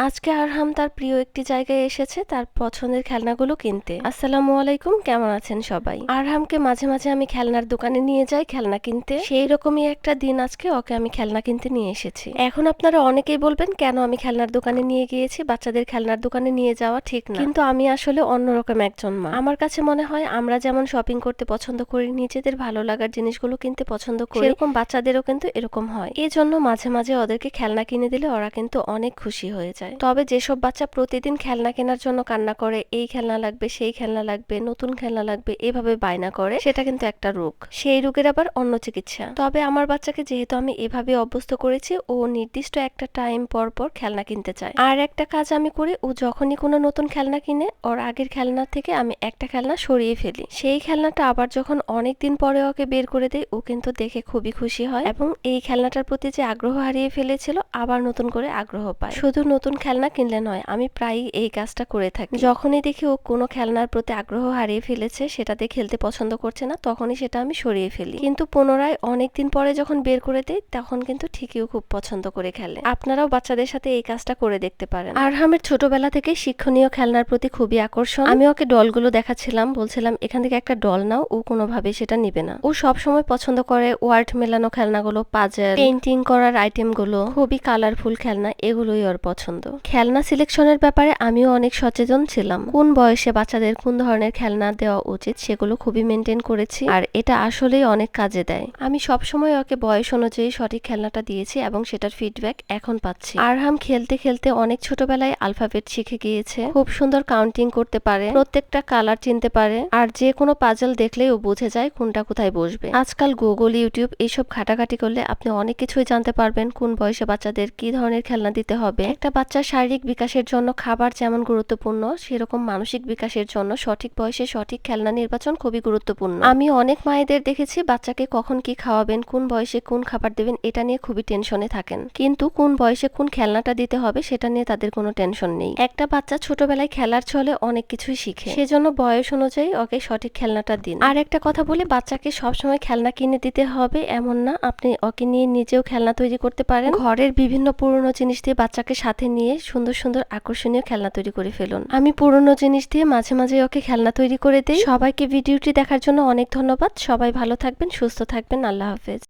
আজকে আরহাম তার প্রিয় একটি জায়গায় এসেছে তার পছন্দের খেলনাগুলো কিনতে। আসসালামু আলাইকুম, কেমন আছেন সবাই? আরহামকে মাঝে মাঝে আমি খেলনার দোকানে নিয়ে যাই খেলনা কিনতে। সেই রকমই একটা দিন আজকে ওকে আমি খেলনা কিনতে নিয়ে এসেছি। এখন আপনারা অনেকেই বলবেন কেন আমি খেলনার দোকানে নিয়ে গিয়েছি, বাচ্চাদের খেলনার দোকানে নিয়ে যাওয়া ঠিক না। কিন্তু আমি আসলে অন্যরকম একজন মা। আমার কাছে মনে হয় আমরা যেমন শপিং করতে পছন্দ করি, নিজেদের ভালো লাগার জিনিসগুলো কিনতে পছন্দ করি, সেরকম বাচ্চাদেরও কিন্তু এরকম হয়। এই জন্য মাঝে মাঝে ওদেরকে খেলনা কিনে দিলে ওরা কিন্তু অনেক খুশি হয়ে যায়। তবে যেসব বাচ্চা প্রতিদিন খেলনা কেনার জন্য কান্না করে, এই খেলনা লাগবে, সেই খেলনা লাগবে, নতুন খেলনা লাগবে, এভাবে বায়না করে, সেটা কিন্তু একটা রোগ। সেই রোগের আবার অন্য চিকিৎসা। তবে আমার বাচ্চাকে যেহেতু আমি এভাবে অভ্যস্ত করেছি, ও নির্দিষ্ট একটা টাইম পর পর খেলনা কিনতে চায়। আর একটা কাজ আমি করি, ও যখনই কোনো নতুন খেলনা কিনে, ওর আগের খেলনা থেকে আমি একটা খেলনা সরিয়ে ফেলি। সেই খেলনাটা আবার যখন অনেকদিন পরে ওকে বের করে দেই, ও কিন্তু দেখে খুবই খুশি হয় এবং এই খেলনাটার প্রতি যে আগ্রহ হারিয়ে ফেলেছিল আবার নতুন করে আগ্রহ পায়। শুধু নতুন খেলনা কিনলে নয়, আমি প্রায়ই এই কাজটা করে থাকি। যখনই দেখি ও কোনো খেলনার প্রতি আগ্রহ হারিয়ে ফেলেছে, সেটাতে খেলতে পছন্দ করছে না, তখনই সেটা আমি সরিয়ে ফেলি। কিন্তু পুনরায় অনেকদিন পরে যখন বের করে দেই, তখন কিন্তু ঠিকই ও খুব পছন্দ করে খেলে। আপনারাও বাচ্চাদের সাথে এই কাজটা করে দেখতে পারেন। আরহামের ছোটবেলা থেকে শিক্ষণীয় খেলনার প্রতি খুবই আকর্ষণ। আমি ওকে ডলগুলো দেখাচ্ছিলাম, বলছিলাম এখান থেকে একটা ডল নাও, ও কোনোভাবে সেটা নিবে না। ও সবসময় পছন্দ করে ওয়ার্ড মেলানো খেলনাগুলো, পাজল, পেইন্টিং করার আইটেমগুলো, খুবই কালারফুল খেলনা, এগুলোই ওর পছন্দ। খেলনা সিলেকশনের ব্যাপারে আমিও অনেক সচেতন ছিলাম। কোন বয়সে বাচ্চাদের কোন ধরনের খেলনা দেওয়া উচিত সেগুলো খুবই মেনটেন করেছি, আর এটা আসলেই অনেক কাজে দেয়। আমি সবসময় ওকে বয়স অনুযায়ী সঠিক খেলনাটা দিয়েছি এবং সেটার ফিডব্যাক এখন পাচ্ছি। আরহাম খেলতে খেলতে অনেক ছোটবেলায় আলফাবেট শিখে গিয়েছে, খুব সুন্দর কাউন্টিং করতে পারে, প্রত্যেকটা কালার চিনতে পারে, আর যে কোনো পাজল দেখলেই ও বুঝে যায় কোনটা কোথায় বসবে। আজকাল গুগল, ইউটিউব এইসব ঘাটাঘাটি করলে আপনি অনেক কিছুই জানতে পারবেন, কোন বয়সে বাচ্চাদের কি ধরনের খেলনা দিতে হবে। একটা বাচ্চার শারীরিক বিকাশের জন্য খাবার যেমন গুরুত্বপূর্ণ, সেরকম মানসিক বিকাশের জন্য সঠিক বয়সে সঠিক খেলনা নির্বাচন খুবই গুরুত্বপূর্ণ। আমি অনেক মায়েদের দেখেছি বাচ্চাকে কখন কি খাওয়াবেন, কোন বয়সে কোন খাবার দেবেন, এটা নিয়ে খুবই টেনশনে থাকেন, কিন্তু কোন বয়সে কোন খেলনাটা দিতে হবে সেটা নিয়ে তাদের কোনো টেনশন নেই। একটা বাচ্চা ছোটবেলায় খেলার ছলে অনেক কিছুই শিখে, সেজন্য বয়স অনুযায়ী ওকে সঠিক খেলনাটা দিন। আর একটা কথা বলে, বাচ্চাকে সবসময় খেলনা কিনে দিতে হবে এমন না, আপনি ওকে নিয়ে নিজেও খেলনা তৈরি করতে পারেন। ঘরের বিভিন্ন পুরনো জিনিস দিয়ে বাচ্চাকে সাথে নিয়ে সুন্দর সুন্দর আকর্ষণীয় খেলনা তৈরি করে ফেলুন। আমি পুরনো জিনিস দিয়ে মাঝে মাঝে ওকে খেলনা তৈরি করে দেই। সবাইকে ভিডিওটি দেখার জন্য অনেক ধন্যবাদ। সবাই ভালো থাকবেন, সুস্থ থাকবেন। আল্লাহ হাফেজ।